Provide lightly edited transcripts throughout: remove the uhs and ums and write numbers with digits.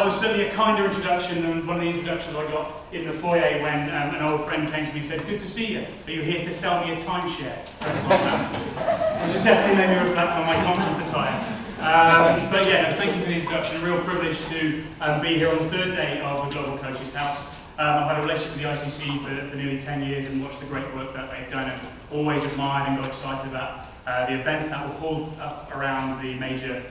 that was certainly a kinder introduction than one of the introductions I got in the foyer when an old friend came to me and said, "Good to see you. Are you here to sell me a timeshare?" Which has definitely made me reflect on my conference attire. But yeah, no, thank you for the introduction. A real privilege to be here on the third day of the Global Coaches House. I've had a relationship with the ICC for nearly 10 years and watched the great work that they've done, and always admired and got excited about the events that were pulled up around the major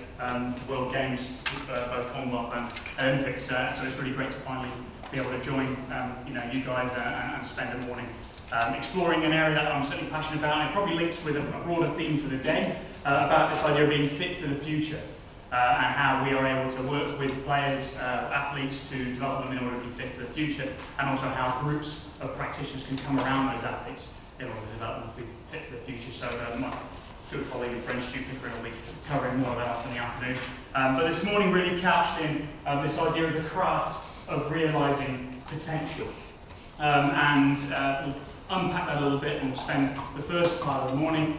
World Games, both Commonwealth and Olympics. So it's really great to finally be able to join you guys and spend a morning exploring an area that I'm certainly passionate about, and it probably links with a broader theme for the day about this idea of being fit for the future. And how we are able to work with players, athletes, to develop them in order to be fit for the future, and also how groups of practitioners can come around those athletes in order to develop them to be fit for the future. So my good colleague and friend Stu Pickering will be covering more of that in the afternoon. But this morning really couched in this idea of the craft of realising potential. We'll unpack that a little bit, and we'll spend the first part of the morning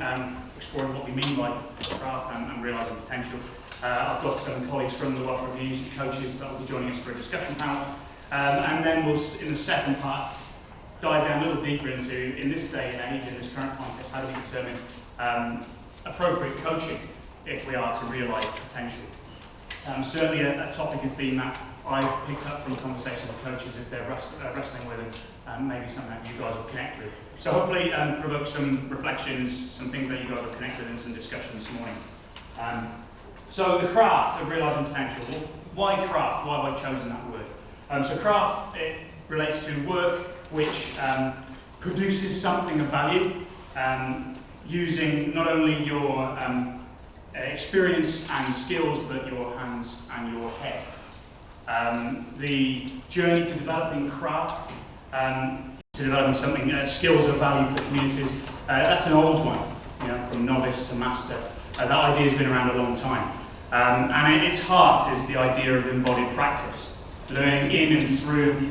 exploring what we mean by craft and realising potential. I've got some colleagues from the Welsh Rugby Youth coaches that will be joining us for a discussion panel. And then we'll, in the second part, dive down a little deeper into, in this day and age, in this current context, how do we determine appropriate coaching if we are to realise potential. Certainly a topic and theme that I've picked up from conversations with coaches as they're wrestling with, and maybe something that you guys will connect with. So hopefully provoke some reflections, some things that you guys will connect with, and some discussion this morning. So the craft of realising potential. Well, why craft? Why have I chosen that word? So craft, it relates to work which produces something of value, using not only your experience and skills, but your hands and your head. The journey to developing craft, to developing something, skills of value for communities, that's an old one, from novice to master. That idea has been around a long time. And at its heart is the idea of embodied practice, learning in and through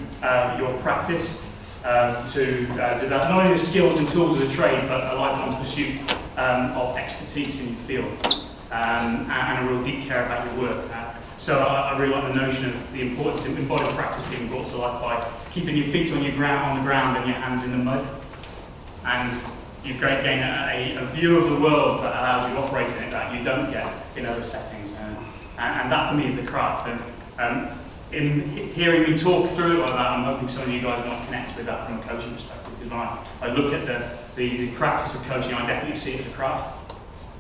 your practice to develop not only the skills and tools of the trade, but a lifelong pursuit of expertise in your field, and a real deep care about your work. So I really like the notion of the importance of embodied practice being brought to life by keeping your feet on the ground and your hands in the mud. And you gain a view of the world that allows you to operate in it that you don't get in other settings. And that for me is the craft. And in hearing me talk through it like that, I'm hoping some of you guys will connect with that from a coaching perspective. Because when I look at the practice of coaching, I definitely see it as a craft.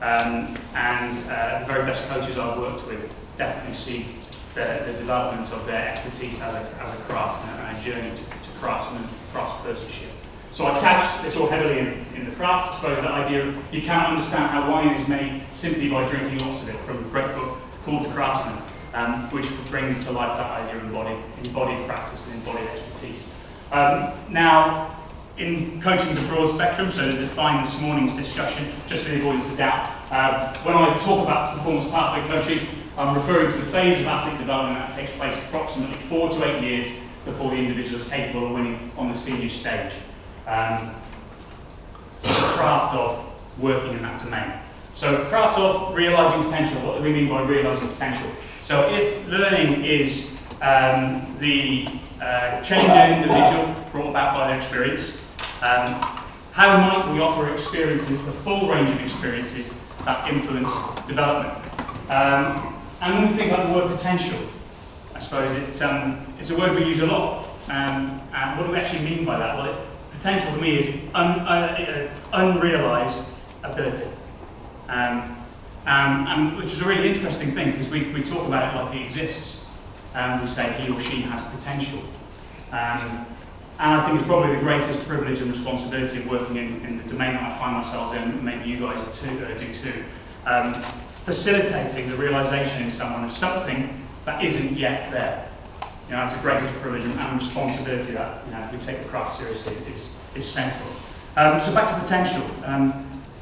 The very best coaches I've worked with definitely see the development of their expertise as a craft and a journey to craftspersonship. So I catch this all heavily in the craft. I suppose that idea of you cannot understand how wine is made simply by drinking lots of it, from a great book called The Craftsman, which brings to life that idea of embodied practice and embodied expertise. Now, in coaching is a broad spectrum, so to define this morning's discussion, just for the avoidance of doubt, when I talk about performance pathway coaching, I'm referring to the phase of athlete development that takes place approximately 4 to 8 years before the individual is capable of winning on the senior stage. So the craft of working in that domain. So craft of realising potential. What do we mean by realising potential? So if learning is the change in individual brought about by their experience, how might we offer experiences, the full range of experiences that influence development? And when we think about the word potential, I suppose it's a word we use a lot. And what do we actually mean by that? Well, potential to me is unrealised ability, which is a really interesting thing because we talk about it like it exists, and we say he or she has potential. And I think it's probably the greatest privilege and responsibility of working in the domain that I find myself in, maybe you guys do too, facilitating the realisation in someone of something that isn't yet there. It's the greatest privilege and responsibility that if we take the craft seriously is central. So back to potential.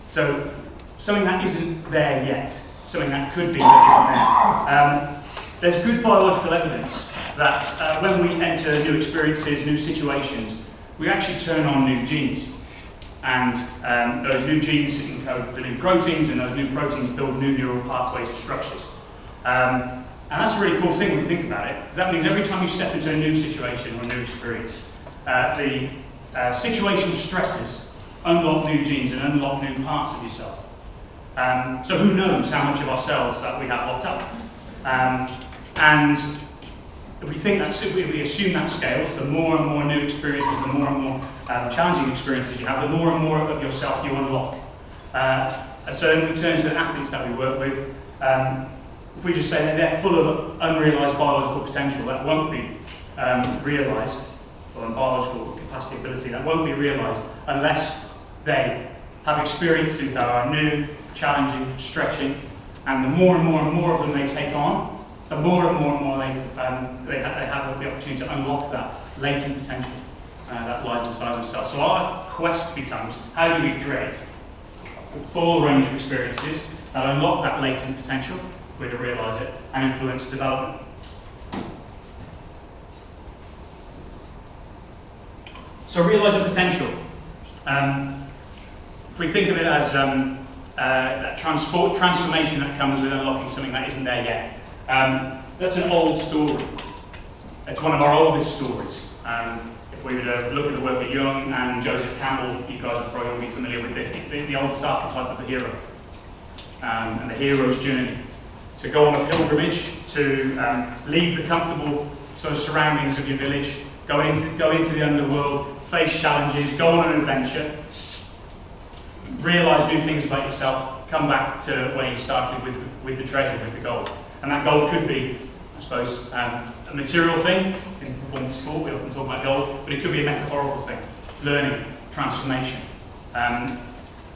So something that isn't there yet, something that could be that isn't there. There's good biological evidence that when we enter new experiences, new situations, we actually turn on new genes. And those new genes encode the new proteins, and those new proteins build new neural pathways and structures. And that's a really cool thing when you think about it, because that means every time you step into a new situation or a new experience, the situation stresses unlock new genes and unlock new parts of yourself. So who knows how much of ourselves that we have locked up. And if we think that's, if we assume that scales, the more and more new experiences, the more and more challenging experiences you have, the more and more of yourself you unlock. And so in return to the athletes that we work with, if we just say that they're full of unrealised biological potential that won't be realised, or biological capacity, ability that won't be realised unless they have experiences that are new, challenging, stretching, and the more and more and more of them they take on, the more and more they have the opportunity to unlock that latent potential that lies inside themselves. So our quest becomes, how do we create a full range of experiences that unlock that latent potential, way to realise it, and influence development. So realising potential. If we think of it as that transformation that comes with unlocking something that isn't there yet. That's an old story. It's one of our oldest stories. If we were to look at the work of Jung and Joseph Campbell, you guys will probably all be familiar with the oldest archetype of the hero and the hero's journey. To go on a pilgrimage, to leave the comfortable sort of surroundings of your village, go into the underworld, face challenges, go on an adventure, realise new things about yourself, come back to where you started with the treasure, with the gold. And that gold could be, I suppose, a material thing. In performance sport, we often talk about gold, but it could be a metaphorical thing, learning, transformation. And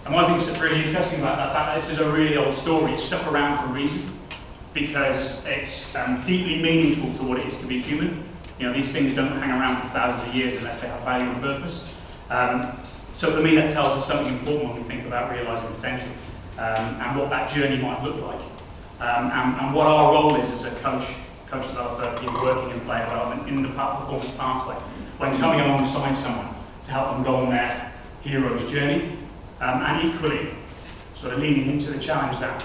one of the things that's really interesting about that fact that this is a really old story. It's stuck around for a reason, because it's deeply meaningful to what it is to be human. You know, these things don't hang around for thousands of years unless they have value and purpose. So for me, that tells us something important when we think about realising potential and what that journey might look like. And what our role is as a coach developer, people working in player development in the performance pathway, when coming alongside someone to help them go on their hero's journey, and equally sort of leaning into the challenge that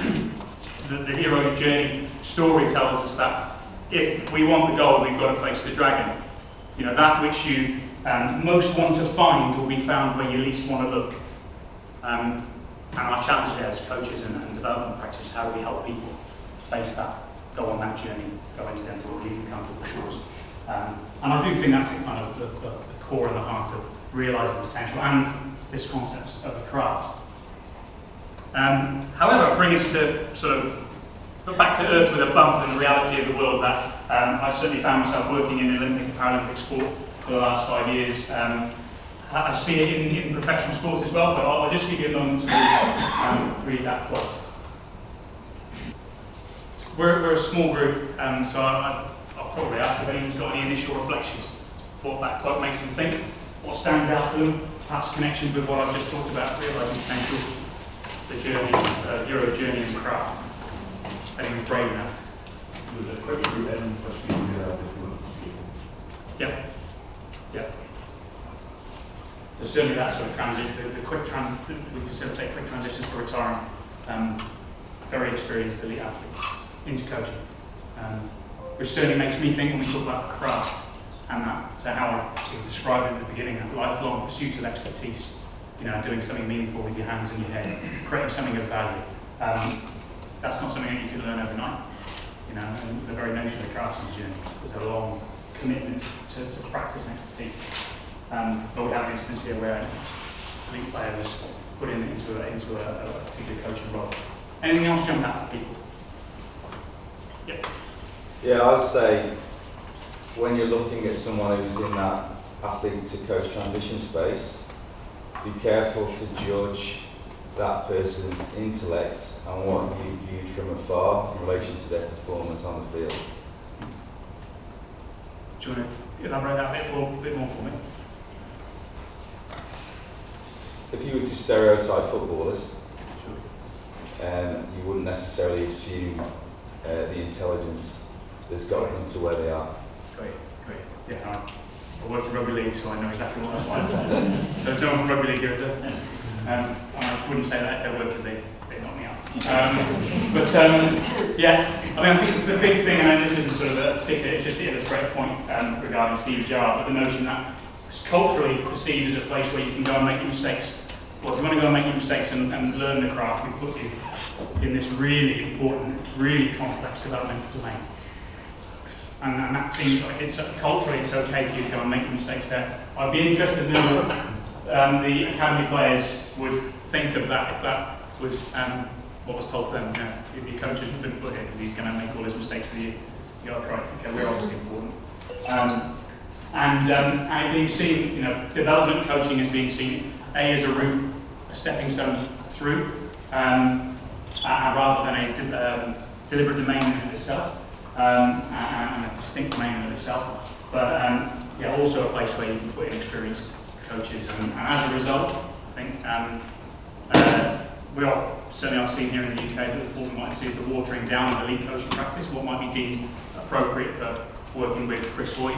the hero's journey story tells us that if we want the goal, we've got to face the dragon. You know, that which you most want to find will be found where you least want to look. And our challenge there as coaches and development practitioners, how do we help people face that, go on that journey, go into the underworld, leave the comfortable shores. And I do think that's kind of the core and the heart of realising potential and this concept of a craft. However, bring us to sort of put back to earth with a bump in the reality of the world that I certainly found myself working in Olympic and Paralympic sport for the last 5 years. I see it in professional sports as well, but I'll just give you a moment to read that quote. We're a small group, so I'll probably ask if anyone's got any initial reflections, what that quote makes them think, what stands out to them, perhaps connections with what I've just talked about, realising potential, the journey, Euro journey and craft. Anyone's brave enough? There's a quick route in for speed. Yep. Yep. So certainly that sort of transition, we facilitate quick transitions for retiring, very experienced elite athletes into coaching, which certainly makes me think when we talk about craft and that, so how I sort of described it at the beginning, that lifelong pursuit of expertise, you know, doing something meaningful with your hands and your head, creating something of value. That's not something that you can learn overnight, you know, and the very notion of the craftsman's journey is a long commitment to practice and expertise. But we have an instance here where a elite player was put into a particular coaching role. Anything else jump out to people? Yep. Yeah, I would say when you're looking at someone who's in that athlete to coach transition space, be careful to judge that person's intellect and what you viewed from afar in relation to their performance on the field. Do you want to elaborate that a bit more for me? If you were to stereotype footballers, Sure. you wouldn't necessarily assume the intelligence that's got them to where they are. Great. Yeah, I worked in rugby league, so I know exactly what that's like. So there's no one from rugby league here, is there? And I wouldn't say that if they were, because they knock me out. Yeah, I mean, I think the big thing, and this isn't sort of a particular, it's just to illustrate a point regarding Steve Gerrard, but the notion that it's culturally perceived as a place where you can go and make your mistakes. Well, if you want to go and make your mistakes and learn the craft, we put you in this really important, really complex developmental domain. And that seems like it's culturally it's okay for you to go and make your mistakes there. I'd be interested to know what the academy players would think of that if that was what was told to them. You know, if your coach has been put here because he's going to make all his mistakes with you, you got to correct. Okay, we're obviously important. And being seen, you know, development coaching is being seen as a route, a stepping stone through, rather than a deliberate domain in itself, and a distinct domain in itself. But yeah, also a place where you can put in experienced coaches, and as a result, I think we are certainly I've seen here in the UK that what we might see is the watering down of elite coaching practice. What might be deemed appropriate for working with Chris Hoy,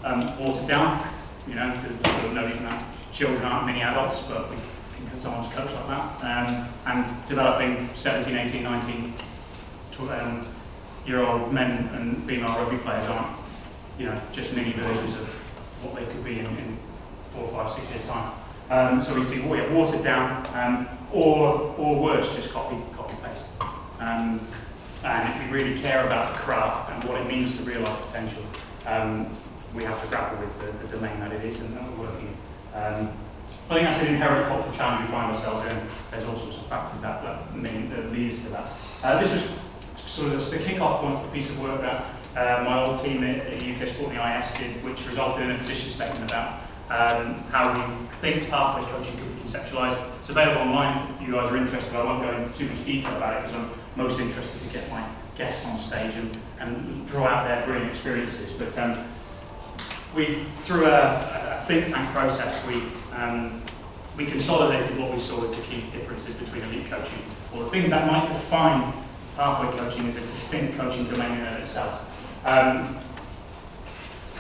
watered down. You know, the notion that children aren't mini adults, but we can someone's coach like that, and developing 17, 18, 19 year old men and female rugby players aren't, you know, just mini versions of what they could be in 4, 5, 6 years time. So we see watered down, or worse, just copy paste. And if we really care about the craft and what it means to realise potential, we have to grapple with the domain that it is and that we're working. I think that's an inherent cultural challenge we find ourselves in. There's all sorts of factors that lead us to that. This was sort of the kick-off point for a piece of work that my old team at UK Sport and the IS did, which resulted in a position statement about how we think pathway coaching could be conceptualised. It's available online if you guys are interested. I won't go into too much detail about it because I'm most interested to get my guests on stage and draw out their brilliant experiences. But we, through a think tank process, we consolidated what we saw as the key differences between elite coaching, or the things that might define pathway coaching as a distinct coaching domain in and of itself.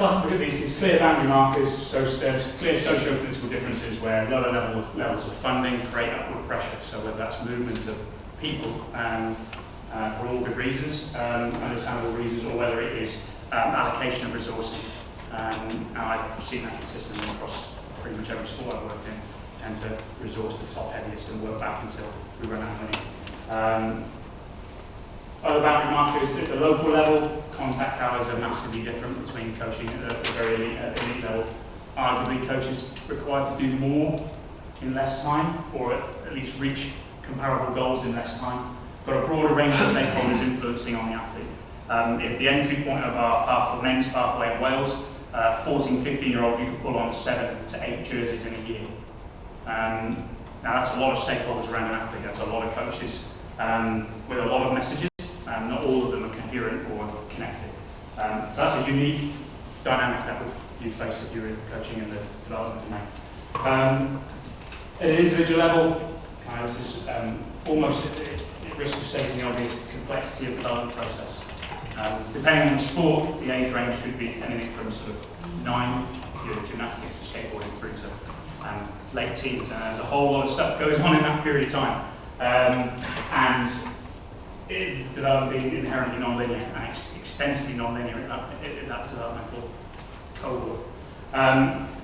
Look at these clear boundary markers, so there's clear socio-political differences where lower levels of funding create upward pressure, so whether that's movement of people for all good reasons, understandable reasons, or whether it is allocation of resourcing. And I've seen that consistently across pretty much every sport I've worked in. Tend to resource the top heaviest and work back until we run out of money. Other boundary markers at the local level, contact hours are massively different between coaching at the very elite level. Arguably, coaches required to do more in less time, or at least reach comparable goals in less time. Got a broader range of stakeholders influencing on the athlete. At the entry point of our men's pathway in Wales, 14, 15-year-olds, you could pull on 7 to 8 jerseys in a year. Now that's a lot of stakeholders around an athlete, that's a lot of coaches with a lot of messages. Not all of them are coherent or connected. So that's a unique dynamic that you face if you're coaching in the development domain. At an individual level, this is almost at risk of stating the obvious, the complexity of the development process. Depending on the sport, the age range could be anything from sort of 9, gymnastics to skateboarding, through to late teens. And there's a whole lot of stuff goes on in that period of time. And development being inherently non-linear and extensively non-linear in that developmental cohort.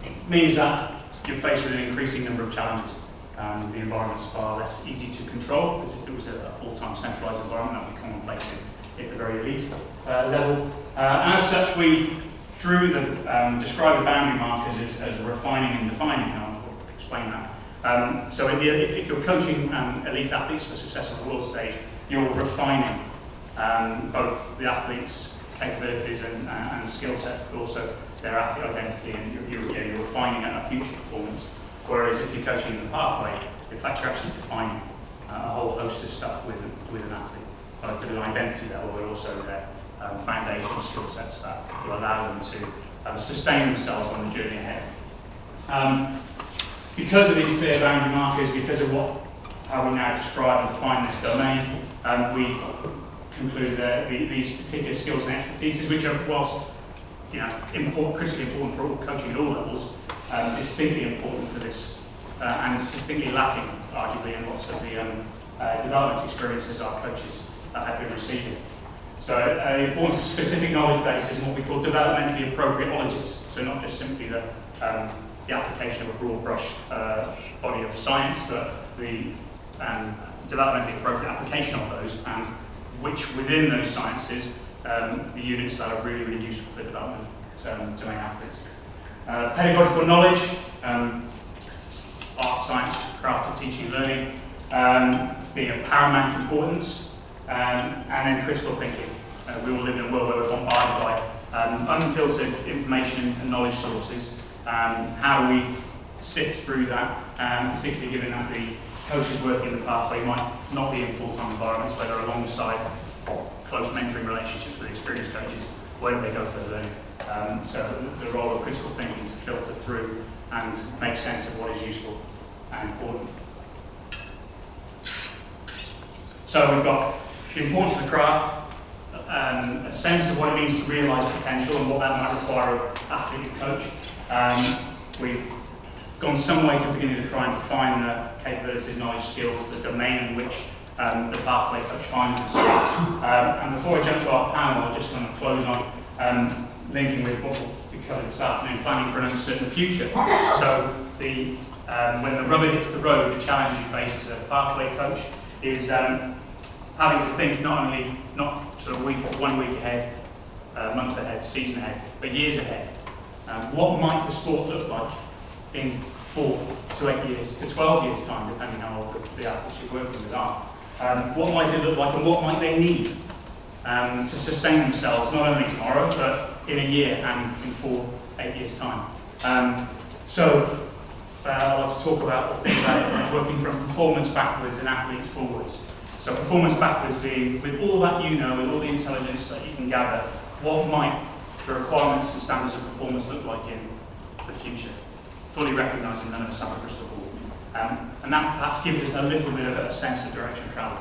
It means that you're faced with an increasing number of challenges. The environment's far less easy to control, as if it was a full-time centralised environment that would be commonplace at the very elite level. As such, we drew described the boundary markers as refining and defining, and I'll explain that. So if you're coaching elite athletes for success on the world stage, you're refining both the athletes' capabilities and skill set, but also their athlete identity, and you're refining a future performance. Whereas if you're coaching in the pathway, in fact, you're actually defining a whole host of stuff with an athlete, both at an identity level, but also their foundational skill sets that will allow them to sustain themselves on the journey ahead. Because of these clear boundary markers, because of how we now describe and define this domain, we conclude that these particular skills and expertises, which are, whilst critically important for all coaching at all levels, distinctly important for this, and distinctly lacking, arguably, in lots of the development experiences our coaches have been receiving. So the importance of specific knowledge bases and what we call developmentally appropriate ologies. So not just simply the application of a broad brush body of science, but the developmentally appropriate application of those, and which within those sciences, the units that are really, really useful for development domain athletes. Pedagogical knowledge, art, science, craft, and teaching and learning, being of paramount importance, and then critical thinking. We all live in a world where we're bombarded by unfiltered information and knowledge sources. How do we sift through that, particularly given that the coaches working in the pathway might not be in full-time environments where they're alongside close mentoring relationships with experienced coaches. Where do they go for learning? So the role of critical thinking to filter through and make sense of what is useful and important. So we've got the importance of the craft, a sense of what it means to realise potential and what that might require of athlete and coach. We've gone some way to beginning to try and define the capabilities, knowledge, skills, the domain in which the pathway coach finds himself. And before I jump to our panel, I'm just going to close on linking with what we covered this afternoon, planning for an uncertain future. So when the rubber hits the road, the challenge you face as a pathway coach is having to think not sort of 1 week ahead, month ahead, season ahead, but years ahead. What might the sport look like in 4 to 8 years to 12 years time, depending on how old the athletes you're working with are? What might it look like, and what might they need to sustain themselves, not only tomorrow, but in a year and in 4 to 8 years time? So I'd like to talk about or think about it working from performance backwards and athletes forwards. So performance backwards being, with all that you know, with all the intelligence that you can gather, what might the requirements and standards of performance look like in the future? Fully recognising none of us have a crystal ball. And that perhaps gives us a little bit of a sense of direction of travel.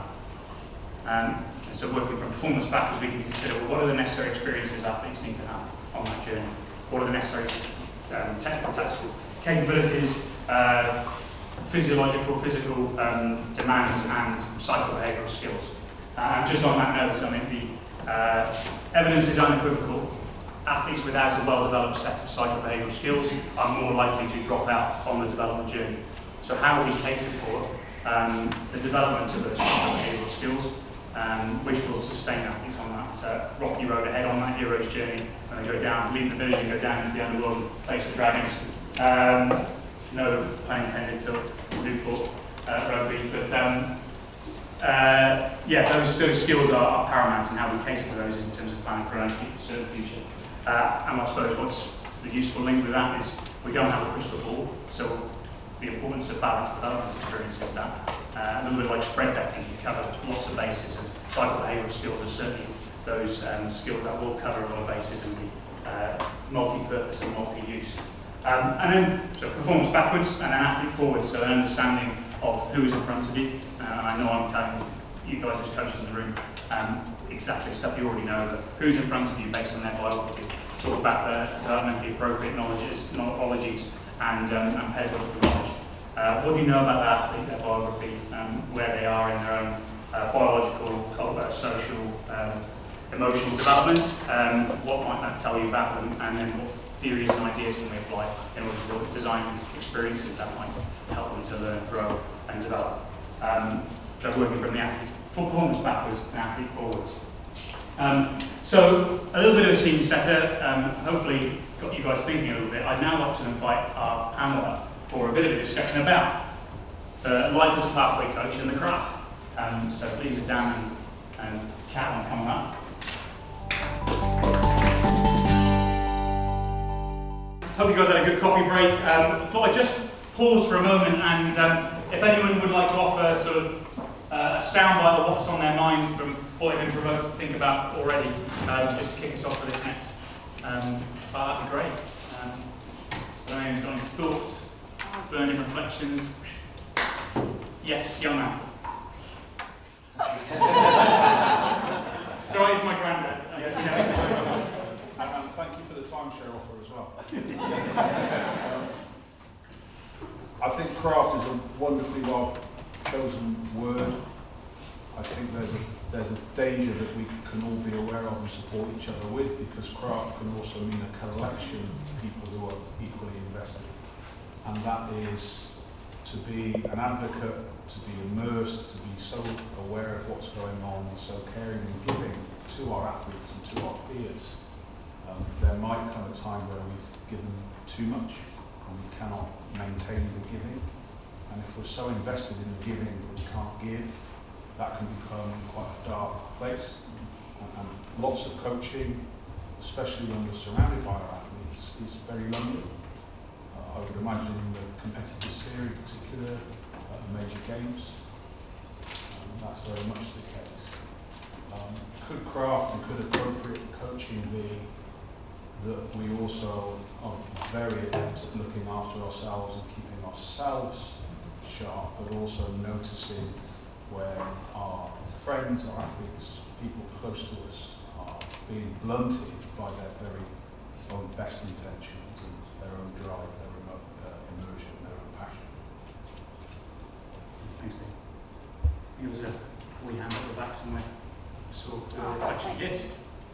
And so working from performance backwards, we can consider, well, what are the necessary experiences athletes need to have on that journey? What are the necessary technical, tactical capabilities, physiological, physical demands, and psychobehavioural skills? And just on that note, I mean, the evidence is unequivocal. Athletes without a well-developed set of psychobehavioural skills are more likely to drop out on the development journey. So how do we cater for the development of those psychobehavioural skills, which will sustain athletes on that rocky road ahead, on that hero's journey, when they go down, leave the village and go down into the underworld and face the dragons. No pun intended to Newport rugby, but yeah, those skills are paramount in how we cater for those in terms of planning for our own certain future. And I suppose what's the useful link with that is we don't have a crystal ball, so the importance of balanced development experiences that. A little bit like spread betting, you cover lots of bases, and psychobehavioural skills are certainly those skills that will cover a lot of bases and be multi-purpose and multi-use. And then, so performance backwards and then athlete forwards, so an understanding of who is in front of you. I know I'm telling you guys as coaches in the room exactly stuff you already know, but who's in front of you based on their biography. Talk about the developmentally appropriate knowledges and pedagogical knowledge. What do you know about the athlete, their biography, where they are in their own biological, social, emotional development? What might that tell you about them? And then what theories and ideas can we apply in order to design experiences that might help them to learn, grow, and develop? So working from the athlete performance backwards and athlete forwards. So a little bit of a scene setter, hopefully got you guys thinking a little bit. I'd now like to invite our panel up for a bit of a discussion about life as a pathway coach and the craft. So please, Dan and Kat, come up. Hope you guys had a good coffee break. Thought I'd just pause for a moment, and if anyone would like to offer sort of a soundbite of what's on their mind from what they've been provoked to think about already, just to kick us off for this next that'd be great. So anyone's got any thoughts, burning reflections? Yes, young man. So it's my granddad. And thank you for the timeshare offer as well. I think craft is a wonderfully well chosen word. I think there's a danger that we can all be aware of and support each other with, because craft can also mean a collection of people who are equally invested. And that is to be an advocate, to be immersed, to be so aware of what's going on, so caring and giving to our athletes and to our peers. There might come a time where we've given too much and we cannot maintain the giving. And if we're so invested in the giving that we can't give, that can become quite a dark place. And lots of coaching, especially when we're surrounded by our athletes, is very lonely. I would imagine in the competitive series, in particular, major games, that's very much the case. Could craft and could appropriate coaching be that we also are very adept at looking after ourselves and keeping ourselves sharp, but also noticing where our friends, our athletes, people close to us are being blunted by their very own best intentions and their own drive, their remote immersion, their own passion. Thanks, Dave. It was a wee hand at the back somewhere. So, yes.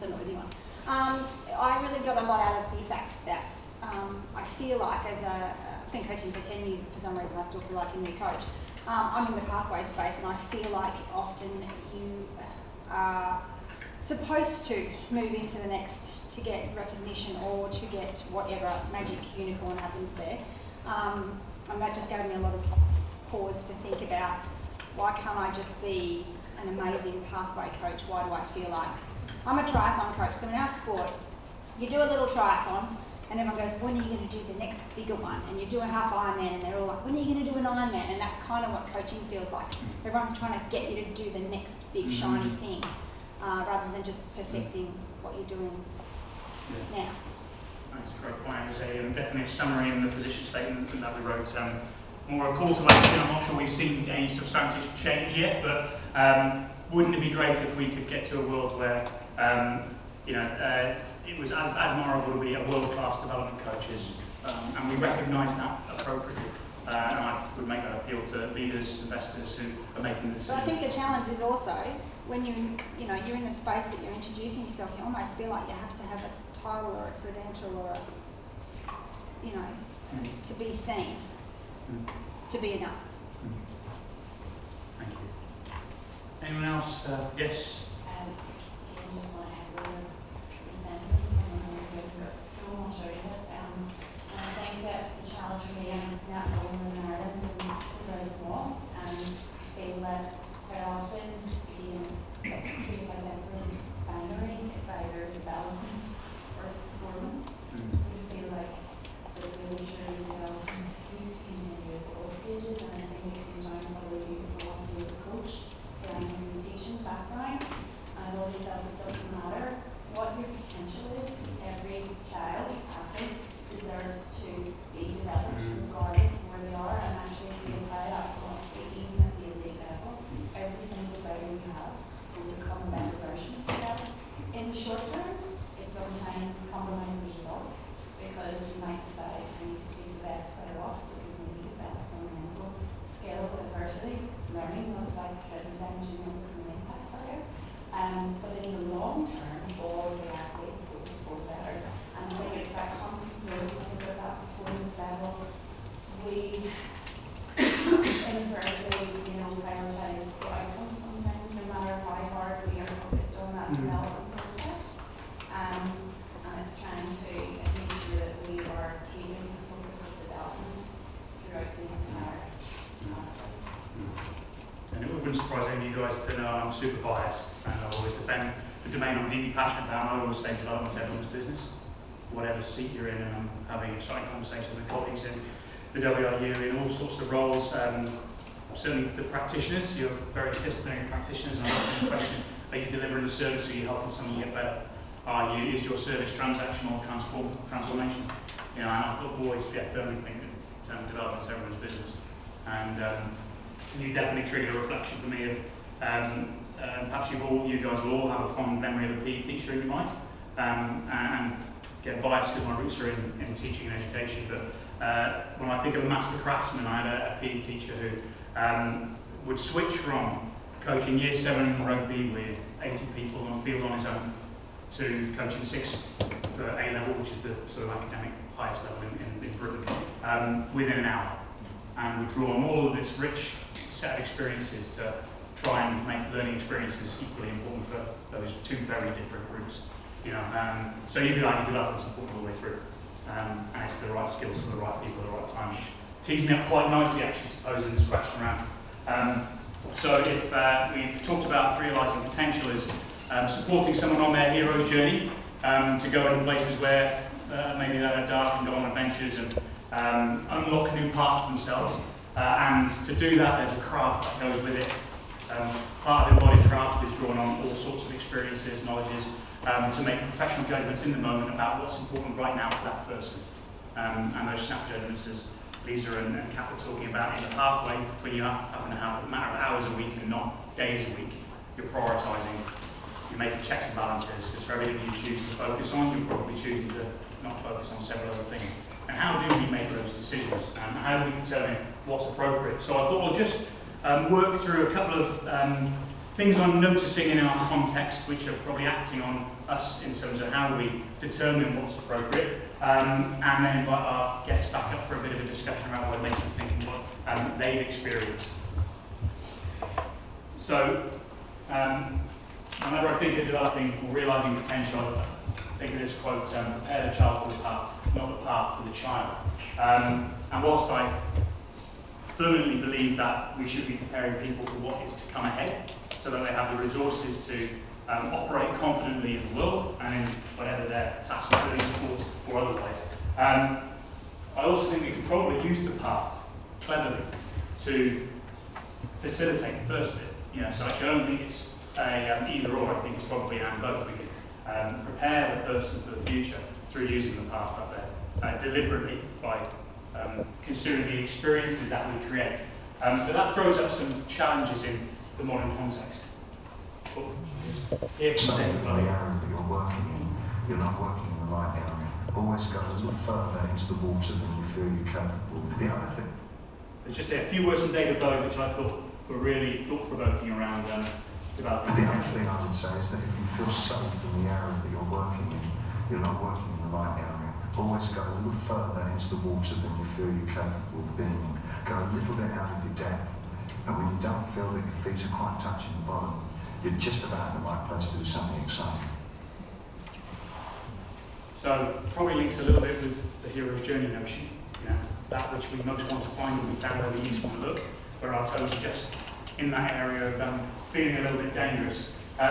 The noisy one. I really got a lot out of the fact that I feel like I've been coaching for 10 years, but for some reason I still feel like a new coach. I'm in the pathway space, and I feel like often you are supposed to move into the next to get recognition or to get whatever magic unicorn happens there. And that just gave me a lot of pause to think about, why can't I just be an amazing pathway coach? Why do I feel like I'm a triathlon coach? So in our sport, you do a little triathlon, and everyone goes, when are you going to do the next bigger one? And you do a half Ironman, and they're all like, when are you going to do an Ironman? And that's kind of what coaching feels like. Everyone's trying to get you to do the next big shiny thing, rather than just perfecting what you're doing now. That's a great point. There's definitely a summary in the position statement that we wrote. More a call to action. I'm not sure we've seen any substantive change yet, but wouldn't it be great if we could get to a world where it was as admirable to be a world-class development coaches, and we recognise that appropriately. And I would make that appeal to leaders, investors who are making this. But I think the challenge is also when you're in a space that you're introducing yourself, you almost feel like you have to have a title or a credential or to be seen, to be enough. Thank you. Anyone else? Yes. So much out of it, and I think that the challenge for me, I'm not alone in Ireland and very small, and I feel that quite often games get treated like this in binary. It's either development or it's performance. So I feel like the really true development needs to continue at all stages, and I think it comes down to probably you philosophy of the coach, the implementation background, and I've always felt it doesn't matter what your potential is. Every child, athlete, deserves to be developed regardless of where they are, and actually if we apply that philosophy even at the elite level, every single player you have will become a better version of themselves. In the short term, it sometimes compromises results, because you might decide I need to take the best player off because they need to develop some mental skill of adversity, learning what it's like to sit and bench and become an impact player. But in the long term, all the athletes will perform better. And I think it's that constant growth, because at that performance level, we inadvertently, prioritize the outcomes sometimes, no matter how hard we are focused on that development process. And it's trying to make sure that we are keeping the focus of development throughout the entire And it wouldn't surprise any of you guys to know I'm super biased, and I always defend the domain I'm deeply passionate about. And I always say development's everyone's business, whatever seat you're in, and I'm having exciting conversations with colleagues in the WRU in all sorts of roles. Certainly the practitioners, you're very disciplinary practitioners, and I'm asking the question, are you delivering a service, or are you helping someone get better? Is your service transactional or transformational? And I've always firmly think that development's everyone's business. And you definitely trigger a reflection for me of perhaps you guys will all have a fond memory of a PE teacher in your mind, and get biased because my roots are in teaching and education. But when I think of a master craftsman, I had a PE teacher who would switch from coaching Year 7 rugby with 80 people on field on his own, to coaching 6 for A level, which is the sort of academic highest level in Britain, within an hour. And we draw on all of this rich set of experiences to try and make learning experiences equally important for those two very different groups. So you could argue development's important all the way through, and it's the right skills for the right people at the right time, which tees me up quite nicely actually to posing this question around. So if we've talked about realising potential as supporting someone on their hero's journey to go in places where maybe they're dark and go on adventures and unlock new parts of themselves. And to do that, there's a craft that goes with it. Part of embodied craft is drawn on all sorts of experiences, knowledges, to make professional judgments in the moment about what's important right now for that person. And those snap judgments, as Lisa and Kat were talking about in the pathway, when you happen to have a matter of hours a week and not days a week, you're prioritising, you're making checks and balances, because for everything you choose to focus on, you're probably choosing to not focus on several other things. And how do we make those decisions? And how do we determine what's appropriate? So I thought I'll just work through a couple of things I'm noticing in our context, which are probably acting on us in terms of how we determine what's appropriate, and then invite our guests back up for a bit of a discussion around what makes them think and what they've experienced. So, whenever I think of developing or realising potential, I think of this quote, prepare the child for the path, not the path for the child. And whilst I fervently believe that we should be preparing people for what is to come ahead, so that they have the resources to operate confidently in the world and in whatever their task, whether in sports or otherwise. I also think we could probably use the path cleverly to facilitate the first bit. So I don't think it's either or. I think it's probably and both. We can prepare the person for the future through using the path up there deliberately by considering the experiences that we create. But that throws up some challenges in the modern context. Some of the area that you're working in, you're not working in the right area. Always go a little further into the water than you feel you're capable. The other thing. There's just a few words from David Bowie which I thought were really thought-provoking around developing The potential. other thing I would say is that if you feel safe in the area that you're working in, you're not working in the right area. Always go a little further into the water than you feel you're capable of being. Go a little bit out of your depth. And when you don't feel that your feet are quite touching the bottom, you're just about in the right place to do something exciting. So probably links a little bit with the hero's journey notion. That which we most want to find when we found where we least want to look, where our toes are just in that area of feeling a little bit dangerous.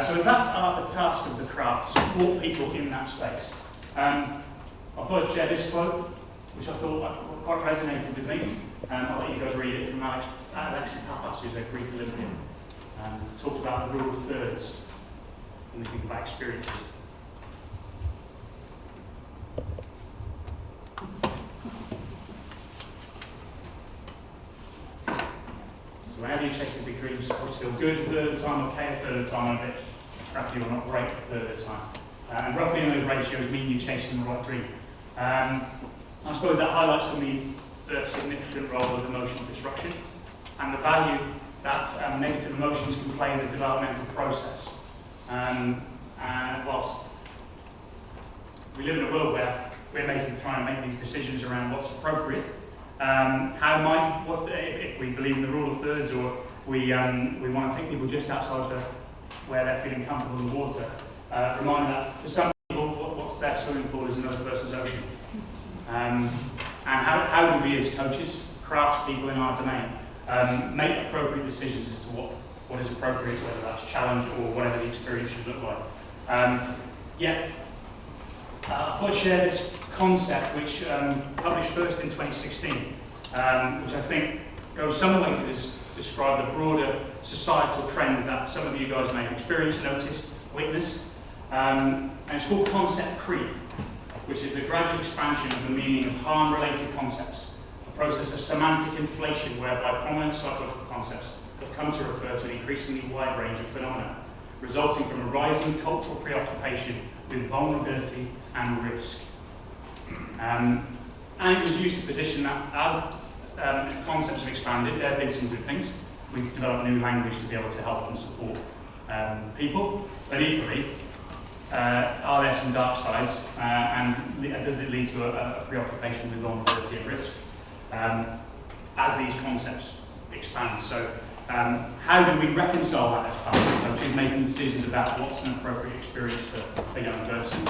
So that's the task of the craft, to support people in that space. I thought I'd share this quote, which I thought quite resonated with me. I'll let you guys read it from Alexis Pappas, who's a Greek Olympian. Talked about the rule of thirds when we think about experiences. So whenever you're chasing big dreams, you feel good a third of the time, okay a third of the time, and a bit crappy or not great a third of the time. And roughly in those ratios mean you're chasing the right dream. I suppose that highlights for me the significant role of emotional disruption and the value that negative emotions can play in the developmental process. And whilst we live in a world where we're trying to make these decisions around what's appropriate, if we believe in the rule of thirds, or we want to take people just outside where they're feeling comfortable in the water, remind that for some people, what's their swimming pool is another person's ocean. And how do we as coaches, craftspeople in our domain, make appropriate decisions as to what is appropriate, whether that's challenge or whatever the experience should look like. I thought I'd share this concept which published first in 2016, which I think goes some way to describe the broader societal trends that some of you guys may have experienced, noticed, witnessed. And it's called concept creep, which is the gradual expansion of the meaning of harm-related concepts, a process of semantic inflation whereby prominent psychological concepts have come to refer to an increasingly wide range of phenomena, resulting from a rising cultural preoccupation with vulnerability and risk. And it was used to position that as concepts have expanded, there have been some good things, we've developed new language to be able to help and support people. But equally, are there some dark sides, and does it lead to a preoccupation with vulnerability and risk as these concepts expand? So how do we reconcile that as part of the coaches, making decisions about what's an appropriate experience for a young person,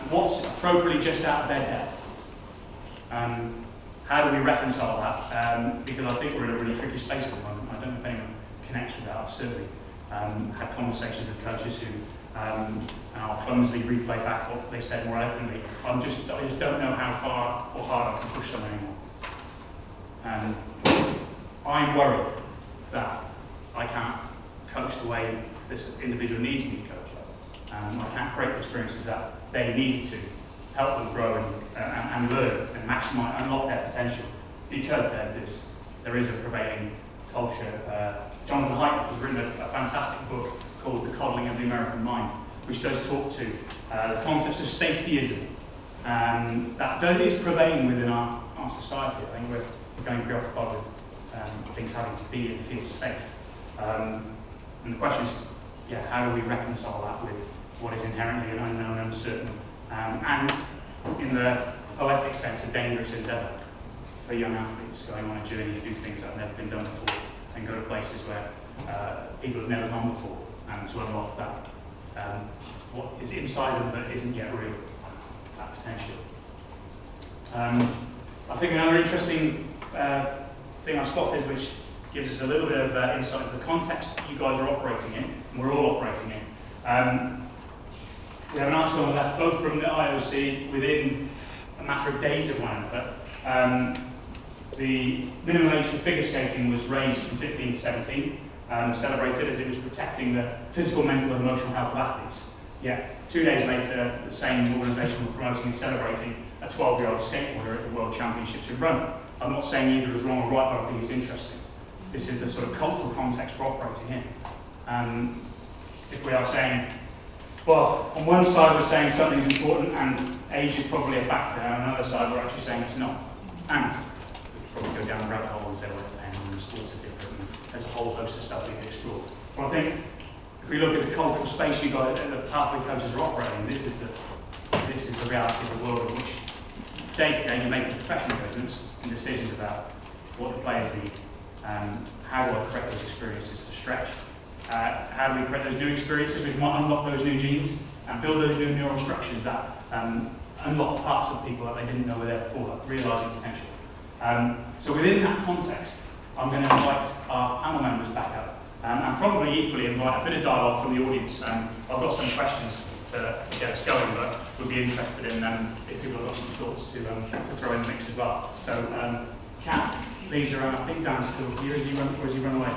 what's appropriately just out of their depth? How do we reconcile that? Because I think we're in a really tricky space at the moment. I don't know if anyone connects with that. I've certainly had conversations with coaches who and I'll clumsily replay back what they said more eloquently. I just don't know how far or hard I can push someone anymore. I'm worried that I can't coach the way this individual needs me to coach. I can't create the experiences that they need to help them grow and learn and maximize, unlock their potential, because there is a prevailing culture. Jonathan Haidt has written a fantastic book called The Coddling of the American Mind, which does talk to the concepts of safetyism that is prevailing within our society. I think we're going preoccupied with things having to be and feel safe. And the question is, how do we reconcile that with what is inherently an unknown, uncertain, and in the poetic sense, a dangerous endeavour for young athletes going on a journey to do things that have never been done before and go to places where people have never gone before, and to unlock that, what is inside them but isn't yet real, that potential. I think another interesting thing I spotted, which gives us a little bit of insight into the context that you guys are operating in, and we're all operating in. We have an article on the left, both from the IOC within a matter of days of one another. The minimum age for figure skating was raised from 15 to 17, celebrated as it was protecting the physical, mental and emotional health of athletes. Yet, 2 days later, the same organisation was promoting and celebrating a 12-year-old skateboarder at the World Championships in Rome. I'm not saying either is wrong or right, but I think it's interesting. This is the sort of cultural context we're operating in. If we are saying, well, on one side we're saying something's important and age is probably a factor, and on the other side we're actually saying it's not. And we could probably go down the rabbit hole and say, well, it depends, and the sports are different, and there's a whole host of stuff we can explore. But I think if we look at the cultural space you guys, the pathway coaches are operating, this is the reality of the world in which day to day you're making professional judgments and decisions about what the players need. How do I create those experiences to stretch? How do we create those new experiences? We might unlock those new genes and build those new neural structures that unlock parts of people that they didn't know were there before, realising potential. So within that context, I'm going to invite our panel members back up and probably equally invite a bit of dialogue from the audience. I've got some questions to get us going, but we'll be interested in if people have got some thoughts to throw in the mix as well. So, Kat, leads around, I think, down still here as you run away.